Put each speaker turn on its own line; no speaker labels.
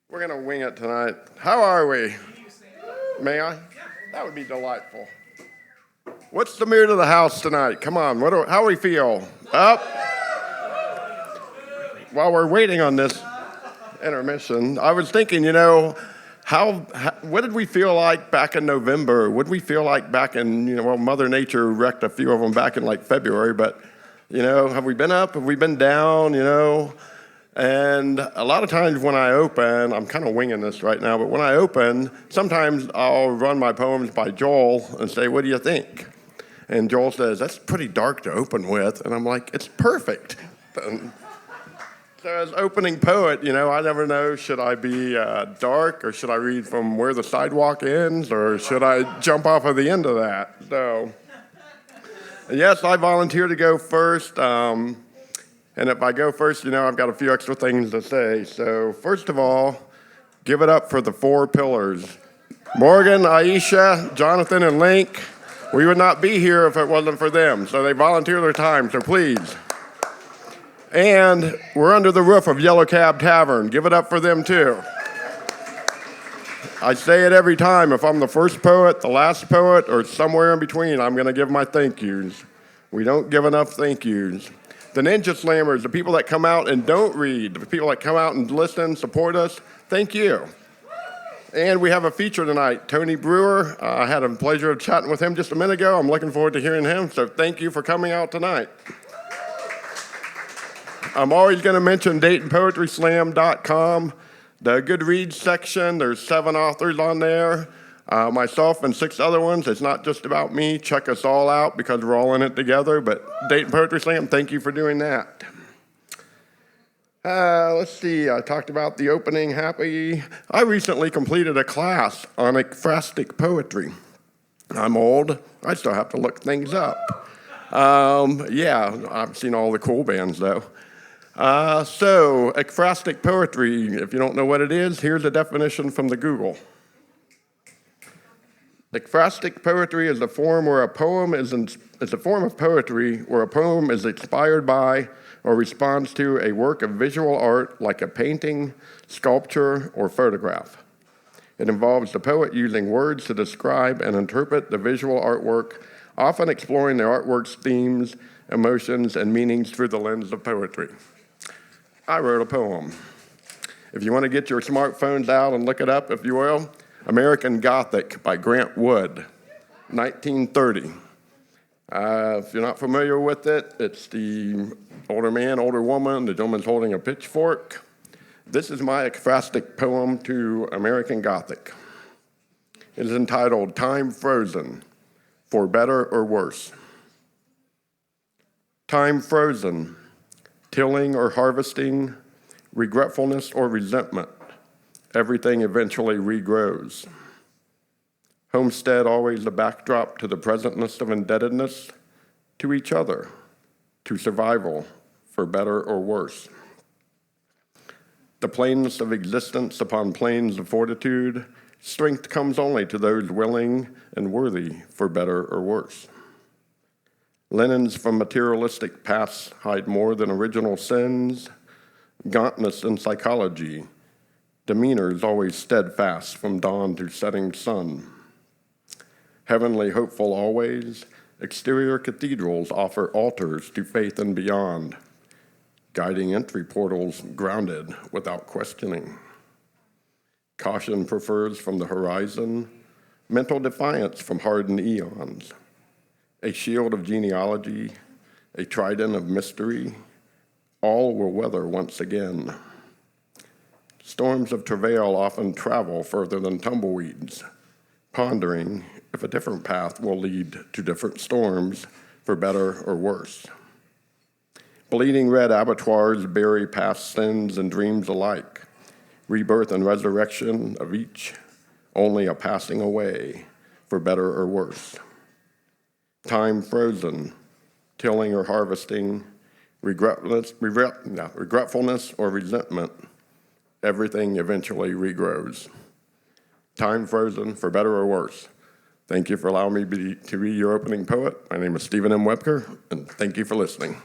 We're going to wing it tonight. How are we? May I? That would be delightful. What's the mood of the house tonight? Come on, how do we feel? Up? While we're waiting on this intermission, I was thinking, what did we feel like back in November? What did we feel like back in, Mother Nature wrecked a few of them back in like February, but, have we been up? Have we been down, And a lot of times when I open, I'm kind of winging this right now, but when I open, sometimes I'll run my poems by Joel and say, what do you think? And Joel says, that's pretty dark to open with. And I'm like, it's perfect. So as opening poet, I never know, should I be dark or should I read from where the sidewalk ends or should I jump off of the end of that? So, yes, I volunteer to go first. And if I go first, I've got a few extra things to say. So first of all, give it up for the 4 pillars. Morgan, Aisha, Jonathan, and Link. We would not be here if it wasn't for them. So they volunteer their time, so please. And we're under the roof of Yellow Cab Tavern. Give it up for them, too. I say it every time. If I'm the first poet, the last poet, or somewhere in between, I'm going to give my thank yous. We don't give enough thank yous. The Ninja Slammers, the people that come out and don't read, the people that come out and listen, support us, thank you. And we have a feature tonight, Tony Brewer. I had the pleasure of chatting with him just a minute ago. I'm looking forward to hearing him, so thank you for coming out tonight. I'm always going to mention DaytonPoetrySlam.com, the Goodreads section. There's 7 authors on there, myself and 6 other ones. It's not just about me. Check us all out because we're all in it together. But Dayton Poetry Slam, thank you for doing that. Let's see, I talked about the opening happy. I recently completed a class on ekphrastic poetry. I'm old. I still have to look things up. I've seen all the cool bands, though. So, ekphrastic poetry, if you don't know what it is, here's a definition from the Google. Ekphrastic poetry is a form where a poem is a form of poetry where a poem is inspired by or responds to a work of visual art like a painting, sculpture, or photograph. It involves the poet using words to describe and interpret the visual artwork, often exploring the artwork's themes, emotions, and meanings through the lens of poetry. I wrote a poem. If you want to get your smartphones out and look it up, if you will, American Gothic by Grant Wood, 1930. If you're not familiar with it, it's the older man, older woman, the gentleman's holding a pitchfork. This is my ekphrastic poem to American Gothic. It is entitled Time Frozen, for Better or Worse. Time frozen, tilling or harvesting, regretfulness or resentment, everything eventually regrows. Homestead always the backdrop to the presentness of indebtedness to each other, to survival, for better or worse. The plainness of existence upon plains of fortitude, strength comes only to those willing and worthy for better or worse. Linens from materialistic pasts hide more than original sins, gauntness in psychology, demeanors always steadfast from dawn to setting sun. Heavenly hopeful always, exterior cathedrals offer altars to faith and beyond, guiding entry portals grounded without questioning. Caution prefers from the horizon, mental defiance from hardened eons. A shield of genealogy, a trident of mystery, all will weather once again. Storms of travail often travel further than tumbleweeds, pondering if a different path will lead to different storms, for better or worse. Bleeding red abattoirs bury past sins and dreams alike, rebirth and resurrection of each, only a passing away, for better or worse. Time frozen, tilling or harvesting, regretfulness or resentment, everything eventually regrows. Time frozen, for better or worse. Thank you for allowing me to be your opening poet. My name is Stephen M. Wuebker, and thank you for listening.